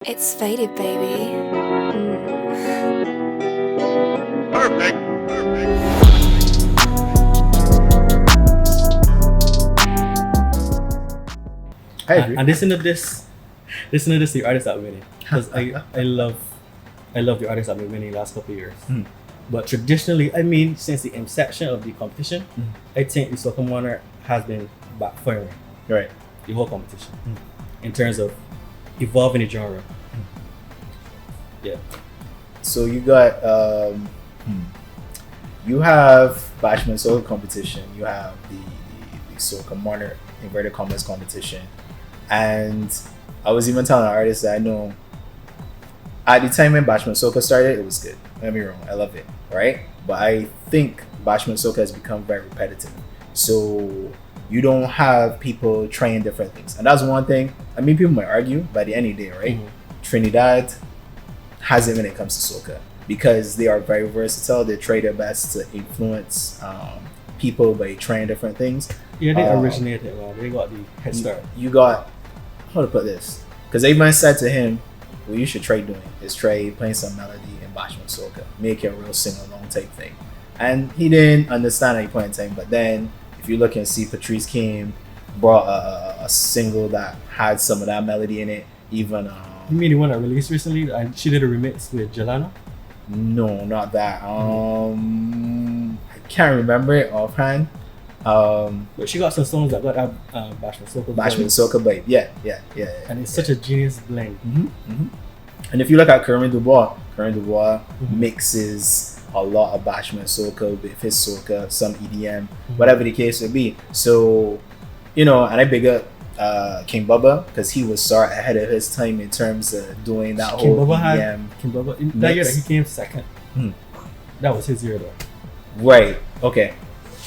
It's faded, baby. Perfect. And listen to this, the artists that are winning, because I love the artists that have been winning the last couple of years. But traditionally, I mean, since the inception of the competition, I think the Soca Monarch has been backfiring. Right. The whole competition in terms of evolving the genre. Yeah. So you got you have Bashman Soca competition, you have the Soca Monarch inverted commas competition, and I was even telling an artist that I know at the time when Bashman Soca started, it was good. Don't get me wrong, I love it, right? But I think Bashman Soca has become very repetitive. So you don't have people trying different things, and that's one thing. I mean, people might argue, by the end of the day, right? Trinidad has it when it comes to soca because they are very versatile. They try their best to influence people by trying different things. Yeah, they originated. They got the head start. You got, how to put this? Because everyone said to him, "What you should try doing is try playing some melody in Bashman soca, make it a real sing-along type thing." And he didn't understand at any point in time. But then, if you look and see, Patrice came, brought a single that had some of that melody in it. Even you mean the one that released recently? And she did a remix with Jelana? No, not that. I can't remember it offhand. But she got some songs that got that Bashman Soca. Bashman Soca vibe. Yeah. And it's such a genius blend. And if you look at Curren Dubois mixes a lot of Bashman Soca with his soca, some EDM, whatever the case would be. So, and I big up King Bubba because he was sort ahead of his time in terms of doing that King whole Bubba EDM. That year that he came second. That was his year though. Right. Okay.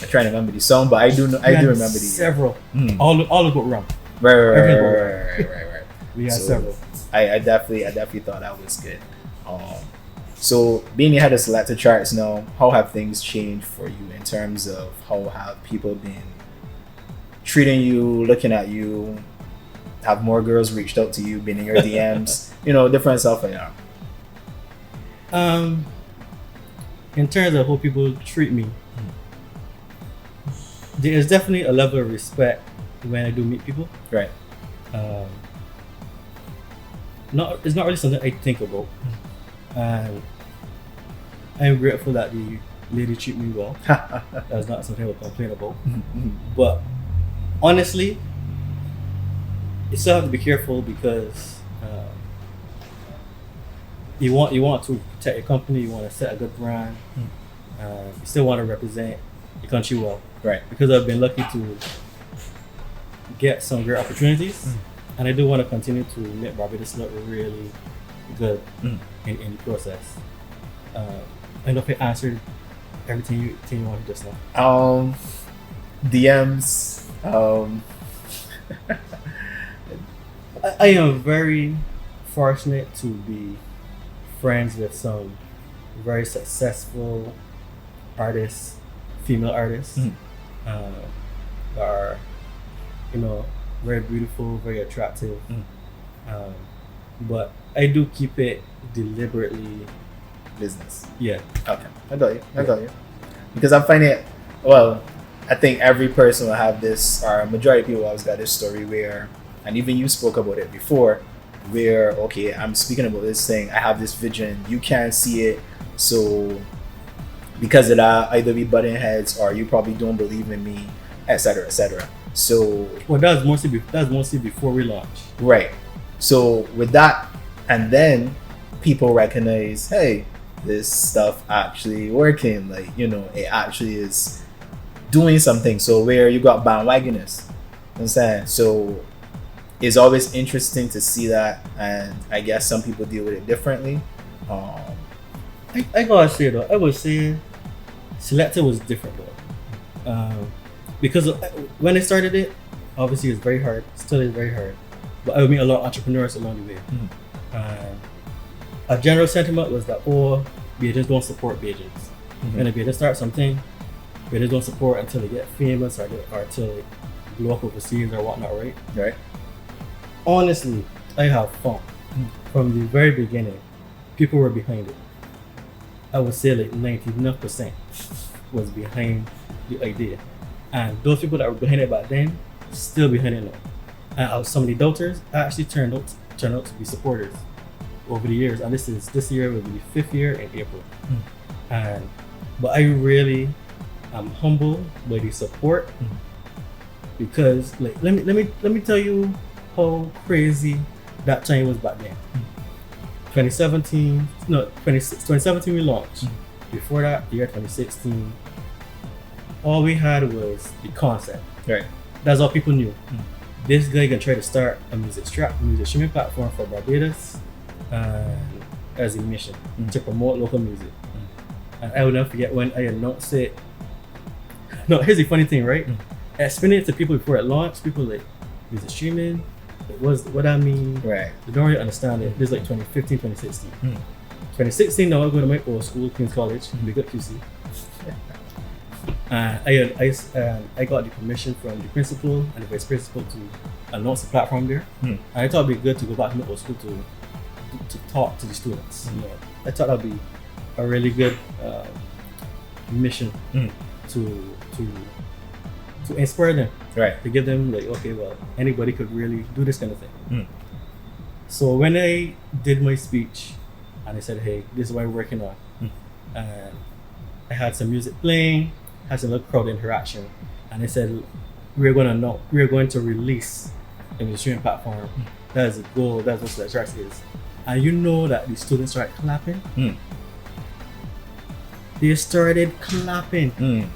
I'm trying to remember the song, but I do remember the several. All of it wrong. Right. We had So, several. I definitely thought that was good. So being ahead of Selecta Charts now, how have things changed for you in terms of how have people been treating you, looking at you? Have more girls reached out to you, been in your DMs? Different stuff like that. In terms of how people treat me, there is definitely a level of respect when I do meet people. Right. It's not really something I think about, and I'm grateful that the lady treat me well. That's not something I would complain about. But honestly, you still have to be careful because you want to protect your company. You want to set a good brand. You still want to represent your country well. Right. Because I've been lucky to get some great opportunities, and I do want to continue to make Barbados look really good in the process. I don't know if I answered everything you wanted just now. DMs. I am very fortunate to be friends with some very successful artists, female artists, that are, very beautiful, very attractive. But I do keep it deliberately Business. Yeah. Okay. I got you. Because I find it, well, I think every person will have this, or majority of people always got this story where, and even you spoke about it before, where, okay, I'm speaking about this thing, I have this vision, you can't see it, so because of that, either we butting heads or you probably don't believe in me, etc. So that's mostly before we launch. right. So with that, and then people recognize, hey, this stuff actually working, it actually is doing something. So where you got bandwagoners, understand? So it's always interesting to see that, and I guess some people deal with it differently. I gotta say though, I would say Selecta was different though, because when I started it, obviously it's very hard, still is very hard, but I meet a lot of entrepreneurs along the way. A general sentiment was that Bajans don't support Bajans, and if Bajans start something, Bajans don't support until they get famous or until they blow up overseas or whatnot, right? Right. Honestly, I have fun. from the very beginning, people were behind it. I would say like 99% was behind the idea. And those people that were behind it back then, still behind it now. And out of some of the doubters, actually turned out to be supporters over the years. And this year will be the 5th year in April. But I really am humbled by the support because like let me tell you how crazy that time was back then. 2017 we launched. Before that, the year 2016, all we had was the concept. Right. That's all people knew. This guy can try to start a music streaming platform for Barbados as a mission to promote local music. And I will never forget when I announced it. No, here's the funny thing, right? Explaining it to people before it launched, people like, music streaming, what I mean, Right. they don't really understand it. This is like 2015, 2016. 2016, now I go to my old school, Queen's College, big up QC. I got the permission from the principal and the vice principal to announce the platform there. And I thought it'd be good to go back to my old school to talk to the students. You know, I thought that'd be a really good mission to inspire them. Right. To give them like, okay, well, anybody could really do this kind of thing. So when I did my speech and I said, hey, this is what we're working on, and I had some music playing, had some little crowd interaction, and I said, we're going to release a music streaming platform. That is the goal. That's what Selecta Charts is. And you know that the students started clapping. They started clapping.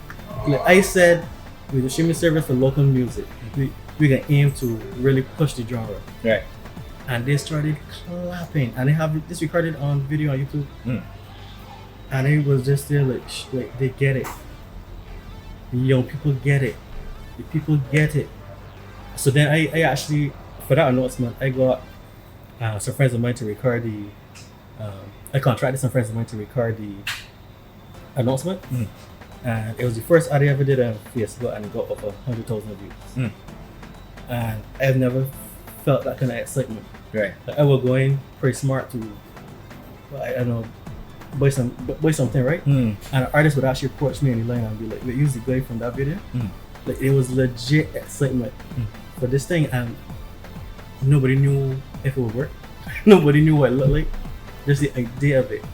Like I said, with the streaming service for local music, we can aim to really push the genre. Right. And they started clapping, and they have this recorded on video on YouTube. And it was just there like they get it. The young people get it. The people get it. So then I actually, for that announcement, I got some friends of mine to record I contracted some friends of mine to record the announcement. And it was the first ad I ever did on Facebook, and it got over 100,000 views. And I've never felt that kind of excitement. Right. Like I was going pretty smart to, I don't know, buy something, right? And an artist would actually approach me in the line and be like, "Wait, use the guy from that video." Like it was legit excitement for this thing, and nobody knew if it would work. Nobody knew what it looked like. Just the idea of it.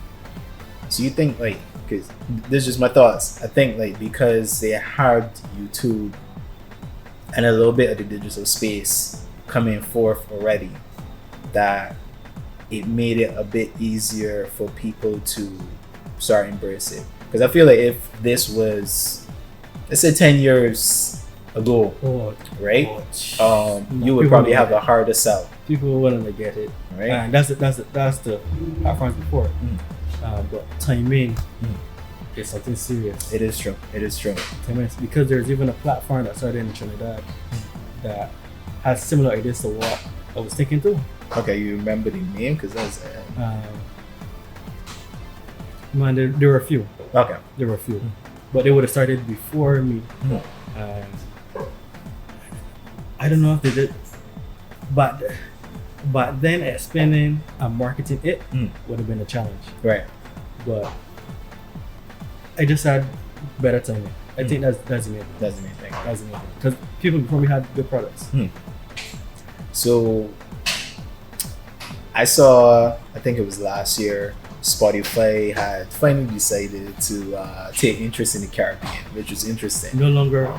So you think like, because this is just my thoughts. I think like because they had YouTube and a little bit of the digital space coming forth already, that it made it a bit easier for people to start embrace it. Because I feel like if this was, let's say 10 years ago, right? You would probably have a harder sell. People were willing to get it, right? And that's the platforms before. But timing is something serious. It is true. Timing, because there's even a platform that started in Trinidad that has similar ideas to what I was thinking too. Okay, you remember the name? Because that's man, there were a few. Okay, there were a few, but they would have started before me. I don't know if they did, but then explaining and marketing it would have been a challenge. Right. But I just had better timing. I think that's the main thing. That's the main thing. That's the main thing. Because people before me had good products. So I saw, I think it was last year, Spotify had finally decided to take interest in the Caribbean, which was interesting. No longer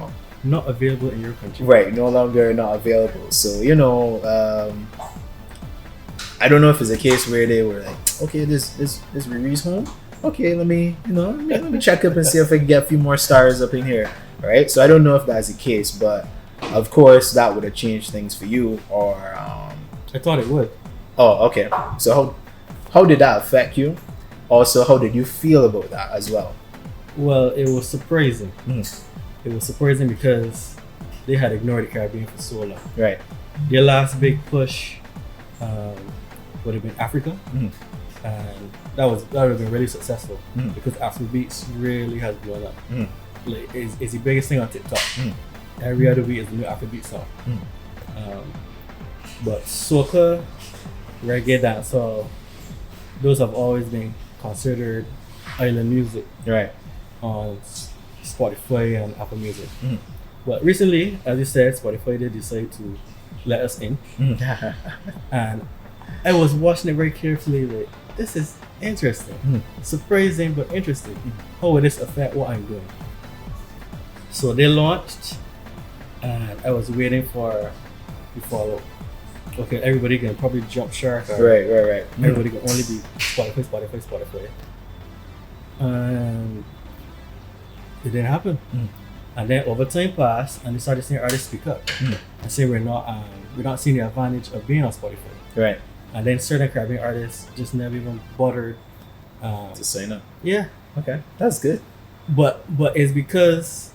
not available in your country. Right, no longer not available. So, you know, I don't know if it's a case where they were like, okay, this Riri's home. Okay, let me check up and see if I can get a few more stars up in here. Right? So I don't know if that's the case, but of course that would have changed things for you, or I thought it would. Oh, okay. So how did that affect you? Also, how did you feel about that as well? Well, it was surprising. It was surprising because they had ignored the Caribbean for so long. Right. Their last big push would have been Africa, and that would have been really successful because Afrobeats really has blown up. Like, it's the biggest thing on TikTok. Every other week is a new Afrobeat song. But soca reggae dance. So those have always been considered island music Right. on Spotify and Apple Music. But recently, as you said, Spotify did decide to let us in, and I was watching it very carefully. Like, this is interesting, surprising but interesting. How will this affect what I'm doing? So they launched, and I was waiting for the follow. Okay, everybody can probably jump shark. Or Right. everybody can only be Spotify. And it didn't happen. And then over time passed, and they started seeing artists speak up and say we're not seeing the advantage of being on Spotify. Right. And then certain Caribbean artists just never even bothered. To sign up. Yeah, Okay, that's good. but it's because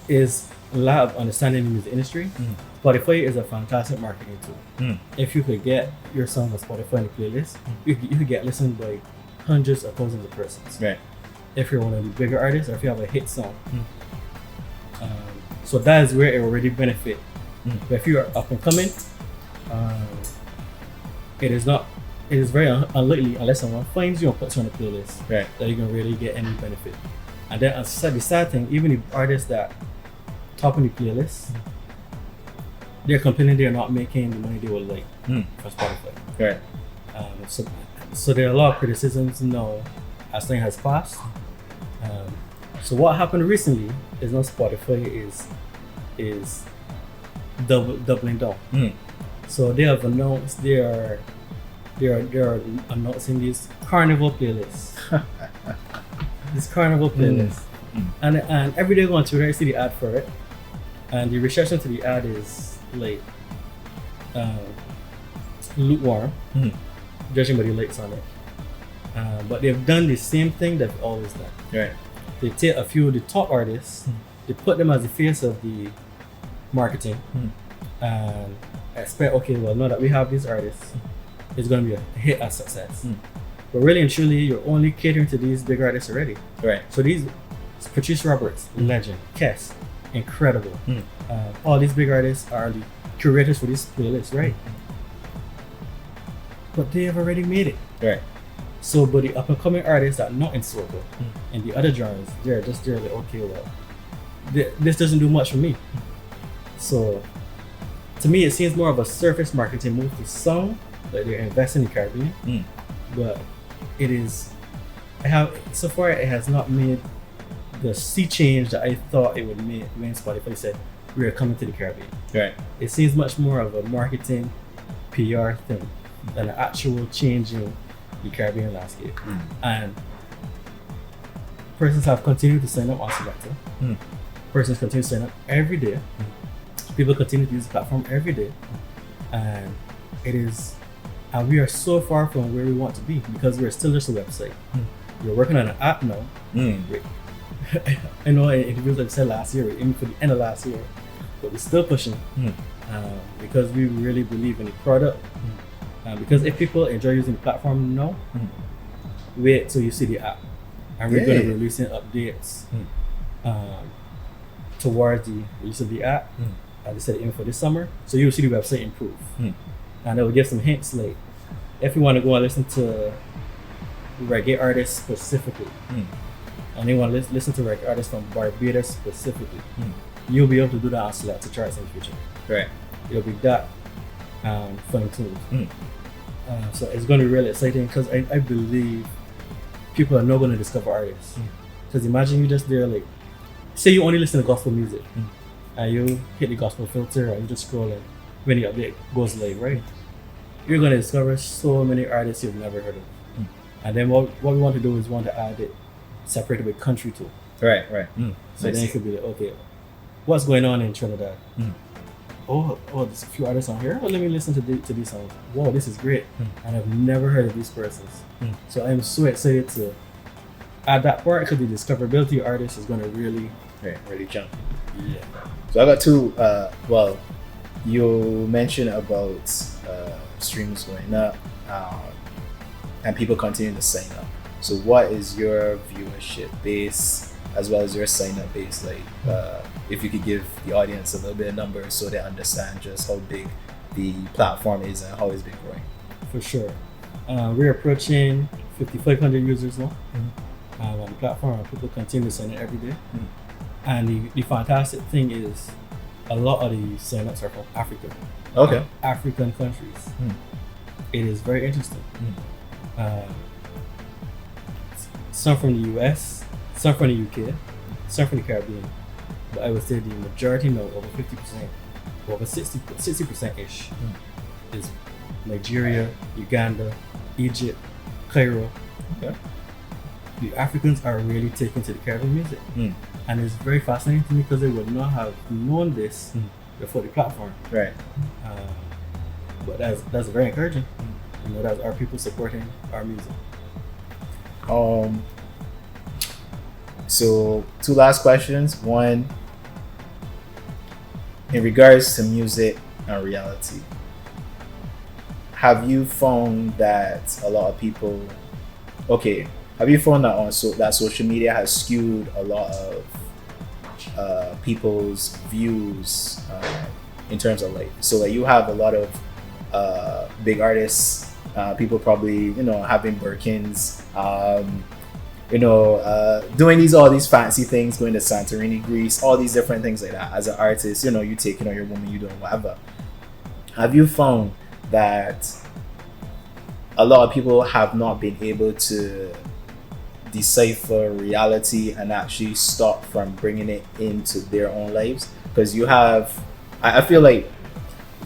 is a lot of understanding in the music industry. Spotify is a fantastic marketing tool. If you could get your song on Spotify in the playlist, you could get listened by hundreds of thousands of persons. Right. If you're one of the bigger artists, or if you have a hit song. So that is where it already benefit. But if you are up and coming, it is very unlikely, unless someone finds you and puts you on the playlist, Right. that you can really get any benefit. And then as I said, the sad thing, even the artists that top in the playlist, they're complaining they're not making the money they would like for Spotify. Right. So there are a lot of criticisms now as time has passed. So what happened recently is now Spotify is doubling down. So they have announced they are announcing these carnival playlists. This carnival playlist. And every day I go on Twitter, I see the ad for it. And the reception to the ad is like lukewarm, judging by the likes on it. But they've done the same thing they've always done. Right. They take a few of the top artists, they put them as the face of the marketing, and expect, okay, well, now that we have these artists, it's going to be a hit and success. But really and truly, you're only catering to these big artists already. Right. So these, Patrice Roberts, legend, Kes, incredible. All these big artists are the curators for these playlists, right? But they have already made it. Right. So, but the up and coming artists that are not in soca and the other genres, they're like, okay, well, this doesn't do much for me. So, to me, it seems more of a surface marketing move to sound like they're investing in the Caribbean, but so far it has not made the sea change that I thought it would make when Spotify said we are coming to the Caribbean. Right. It seems much more of a marketing PR thing than an actual changing the Caribbean landscape. And persons have continued to sign up on Selecta. Persons continue to sign up every day. People continue to use the platform every day. And we are so far from where we want to be because we're still just a website. We're working on an app now. I know in interviews like I said last year, we're aiming for the end of last year, but we're still pushing because we really believe in the product. Because if people enjoy using the platform now, wait till you see the app. And we're going to be releasing updates towards the release of the app. As I said, aiming for this summer. So you'll see the website improve. And I will give some hints, like if you want to go and listen to reggae artists specifically, and you want to listen to reggae artists from Barbados specifically, you'll be able to do that on Selecta Charts in the future. Right. It'll be that fine-tuned. So it's going to be really exciting because I believe people are not going to discover artists. Because imagine you just there, like, say you only listen to gospel music, and you hit the gospel filter and you just scrolling when the update goes live, right? You're going to discover so many artists you've never heard of. And then what we want to do is want to add it separated with country too. Right. So then it could be like, okay, what's going on in Trinidad? Oh, there's a few artists on here. Well, let me listen to these songs. Wow, this is great. And I've never heard of these persons. So I'm so excited to add that part because the discoverability of artists is going to really jump. Yeah. So I got two. You mentioned about streams going up and people continue to sign up. So what is your viewership base as well as your sign up base? Like, if you could give the audience a little bit of numbers so they understand just how big the platform is and how it's been growing. For sure. We're approaching 5,500 users now on the platform. People continue to sign it every day. And the fantastic thing is a lot of the signups are from Africa. Okay. African countries. It is very interesting. Some from the US, some from the UK, some from the Caribbean. But I would say the majority now, over 50%, over 60%-ish is Nigeria, Uganda, Egypt, Cairo. Okay. The Africans are really taking to the Caribbean music. And it's very fascinating to me because they would not have known this before the platform. Right. But that's very encouraging. You know, that's our people supporting our music. So 2 last questions. One, in regards to music and reality, have you found that a lot of people, have you found that that social media has skewed a lot of people's views in terms of you have a lot of big artists, people probably, having Birkins, doing all these fancy things, going to Santorini, Greece, all these different things like that. As an artist, you taking on your woman, you doing whatever. Have you found that a lot of people have not been able to decipher reality and actually stop from bringing it into their own lives? Because I feel like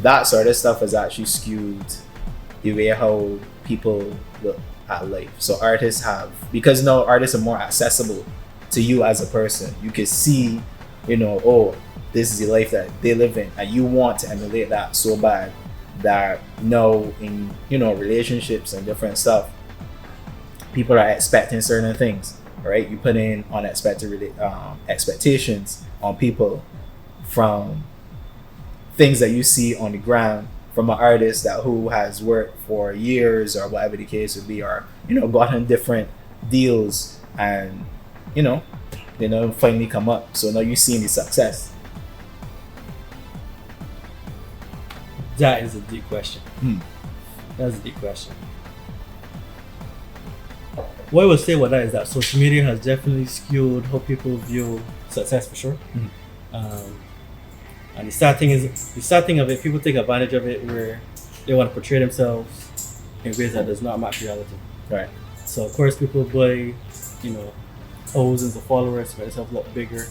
that sort of stuff has actually skewed the way how people look at life. So because now artists are more accessible to you as a person. You can see, this is the life that they live in, and you want to emulate that so bad that in relationships and different stuff, people are expecting certain things, right? You put in unexpected expectations on people from things that you see on the ground from an artist who has worked for years or whatever the case would be, or gotten different deals, and finally come up. So now you're seeing the success. That is a deep question. That's a deep question. What I would say about that is that social media has definitely skewed how people view success, for sure. And the sad thing of it, people take advantage of it where they want to portray themselves in ways that does not match reality. Right. So of course people buy, thousands of followers to make themselves look bigger.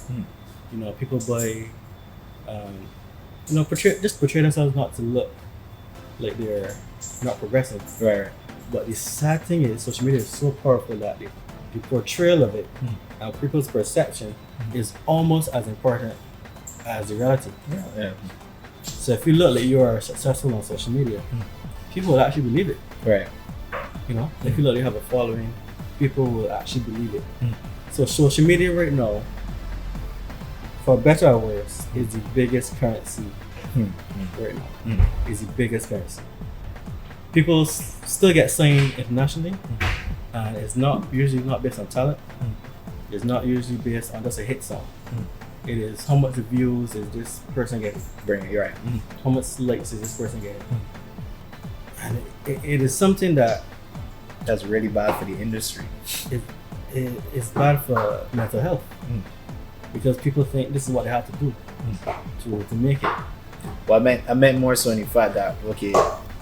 People buy, portray themselves not to look like they're not progressive. Right. But the sad thing is, social media is so powerful that the portrayal of it and people's perception is almost as important as the reality. Yeah. So if you look like you are successful on social media, people will actually believe it. Right. If you look like you have a following, people will actually believe it. So social media right now, for better or worse, is the biggest currency right now. Is the biggest currency. People still get signed internationally, and it's usually not based on talent. It's not usually based on just a hit song. It is how much views is this person getting. You're right. How much likes is this person getting. And it is something that's really bad for the industry. It's bad for mental health because people think this is what they have to do to make it. Well, I meant more so in the fact that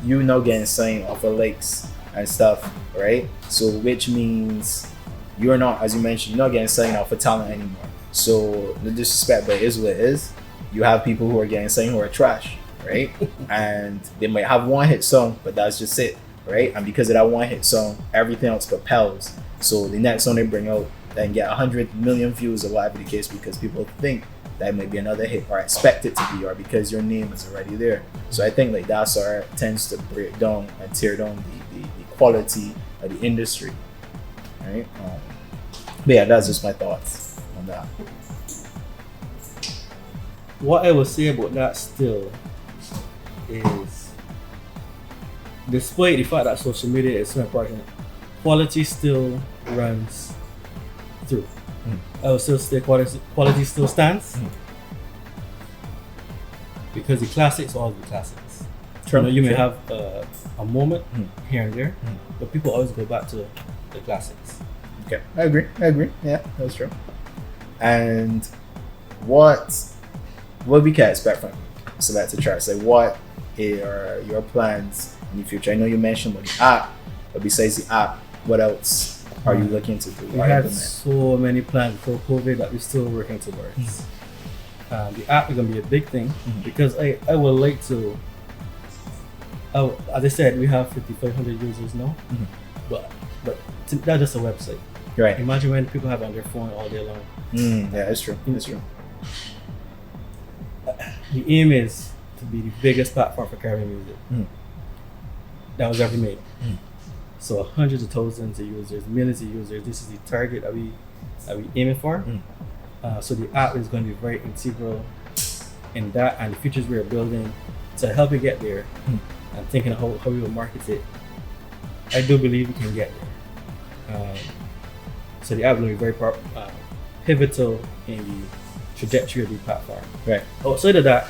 you now getting signed off of likes and stuff, right? So which means you're not, as you mentioned, you're not getting signed off of talent anymore. So the disrespect, but it is what it is. You have people who are getting signed who are trash, right? And they might have one hit song, but that's just it, right? And because of that one hit song, everything else propels. So the next song they bring out then get 100 million views or whatever the case, because people think that might be another hit or expect it to be, or because your name is already there. So I think that sort of tends to break down and tear down the quality of the industry, right? But yeah, that's just my thoughts on that. What I would say about that still is, despite the fact that social media is so important, quality still runs through. I would still say quality still stands because the classics will always be classics. You know, you may have a moment here and there, Mm. but people always go back to the classics. Okay, I agree. Yeah, that's true. And what we can expect from Selecta Charts? Like, what are your plans in the future? I know you mentioned about the app, but besides the app, what else are you looking to do? We had so many plans before COVID that we're still working towards. The app is going to be a big thing because I would like to. As I said, we have 5,500 users now, but that's just a website. Right. Imagine when people have it on their phone all day long. Yeah, that's true. That's true. The aim is to be the biggest platform for Caribbean music that was ever made. So hundreds of thousands of users, millions of users. This is the target that we aiming for. So the app is going to be very integral in that, and the features we are building to help you get there. And thinking of how we will market it. I do believe we can get there. So the app will be very pivotal in the trajectory of the platform. Right. Outside of that,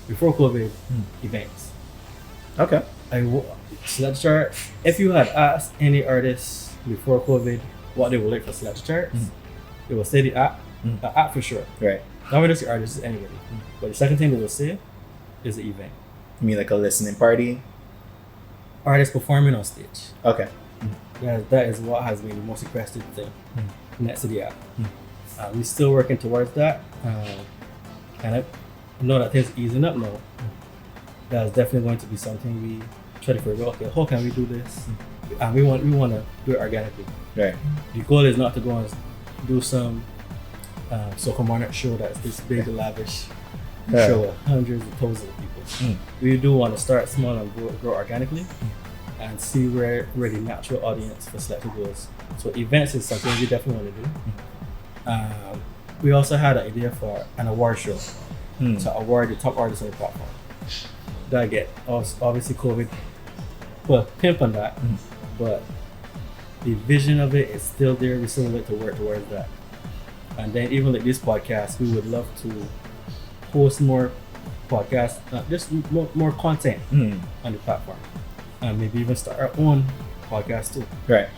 before COVID, events. Okay. Selecta Charts. If you had asked any artist before COVID what they would like for Selecta Charts, they will say the app. The app for sure. Right. Not just the artist, it's anybody. But the second thing they will say is the event. You mean like a listening party? Artists performing on stage. Okay. That is what has been the most requested thing next to the app. We're still working towards that. And I know that things are easing up now. That's definitely going to be something we try to figure out. Okay, how can we do this? And we want to do it organically. Right. The goal is not to go and do some so-called monarch show that's this big lavish show with hundreds of thousands of people. We do want to start small and grow organically and see where the natural audience for Selecta goes. So events is something we definitely want to do. We also had an idea for an award show to award the top artists on the platform. That get obviously COVID put a pimp on that, but the vision of it is still there. We still like to work towards that. And then even like this podcast, we would love to host more podcasts, just more content on the platform, and maybe even start our own podcast too. Right.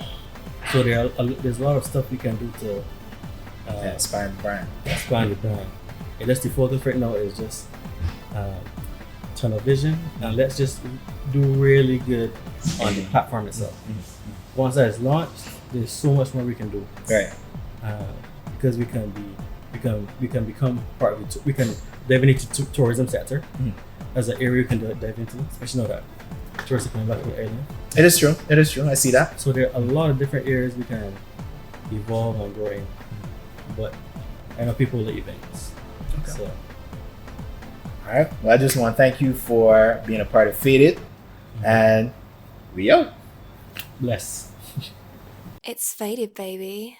So there's a lot of stuff we can do to expand the brand. Expand the brand. And that's the focus right now is just tunnel vision, and let's just do really good on the platform itself. Once that is launched, there's so much more we can do. Right. Because we can become part of it. We can dive into tourism sector as an area we can dive into, especially now that tourists are coming back to the island. It is true. I see that. So there are a lot of different areas we can evolve and grow in. But I know people like events. Okay. So. All right. Well, I just want to thank you for being a part of Faded, and we out. Bless. It's Faded, baby.